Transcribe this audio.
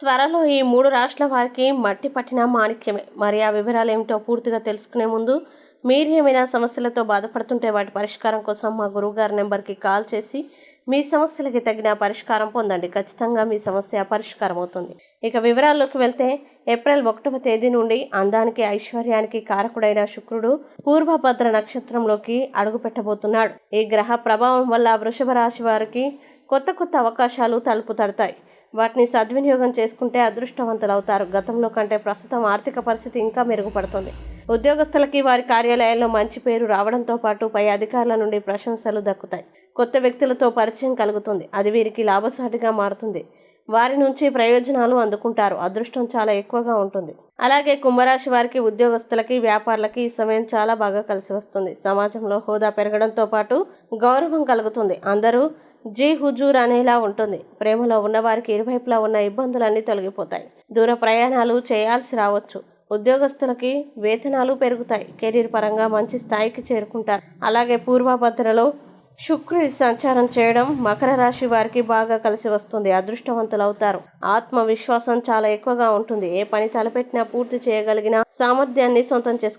త్వరలో ఈ 3 రాష్ట్రాల వారికి మట్టి పట్టిన మాణిక్యమే. మరి ఆ వివరాలేమిటో పూర్తిగా తెలుసుకునే ముందు మీరు ఏమైనా సమస్యలతో బాధపడుతుంటే వాటి పరిష్కారం కోసం మా గురువుగారి నెంబర్కి కాల్ చేసి మీ సమస్యలకి తగిన పరిష్కారం పొందండి. ఖచ్చితంగా మీ సమస్య పరిష్కారం అవుతుంది. ఇక వివరాల్లోకి వెళ్తే ఏప్రిల్ 1వ తేదీ నుండి అందానికి ఐశ్వర్యానికి కారకుడైన శుక్రుడు పూర్వభద్ర నక్షత్రంలోకి అడుగుపెట్టబోతున్నాడు. ఈ గ్రహ ప్రభావం వల్ల వృషభ రాశి వారికి కొత్త అవకాశాలు తలుపు తడతాయి. వాటిని సద్వినియోగం చేసుకుంటే అదృష్టవంతులవుతారు. గతంలో కంటే ప్రస్తుతం ఆర్థిక పరిస్థితి ఇంకా మెరుగుపడుతుంది. ఉద్యోగస్తులకి వారి కార్యాలయాల్లో మంచి పేరు రావడంతో పాటు పై అధికారుల నుండి ప్రశంసలు దక్కుతాయి. కొత్త వ్యక్తులతో పరిచయం కలుగుతుంది. అది వీరికి లాభసాటిగా మారుతుంది. వారి నుంచి ప్రయోజనాలు అందుకుంటారు. అదృష్టం చాలా ఎక్కువగా ఉంటుంది. అలాగే కుంభరాశి వారికి ఉద్యోగస్తులకి వ్యాపారులకి ఈ సమయం చాలా బాగా కలిసి వస్తుంది. సమాజంలో హోదా పెరగడంతో పాటు గౌరవం కలుగుతుంది. అందరూ జీ హుజూర్ అనేలా ఉంటుంది. ప్రేమలో ఉన్నవారికి ఇరువైపులా ఉన్న ఇబ్బందులన్నీ తొలగిపోతాయి. దూర ప్రయాణాలు చేయాల్సి రావచ్చు. ఉద్యోగస్తులకి వేతనాలు పెరుగుతాయి. కెరీర్ పరంగా మంచి స్థాయికి చేరుకుంటారు. అలాగే పూర్వభద్రలో శుక్రుడి సంచారం చేయడం మకర రాశి వారికి బాగా కలిసి వస్తుంది. అదృష్టవంతులవుతారు. ఆత్మవిశ్వాసం చాలా ఎక్కువగా ఉంటుంది. ఏ పని తలపెట్టినా పూర్తి చేయగలిగిన సామర్థ్యాన్ని సొంతం చేసుకుంటారు.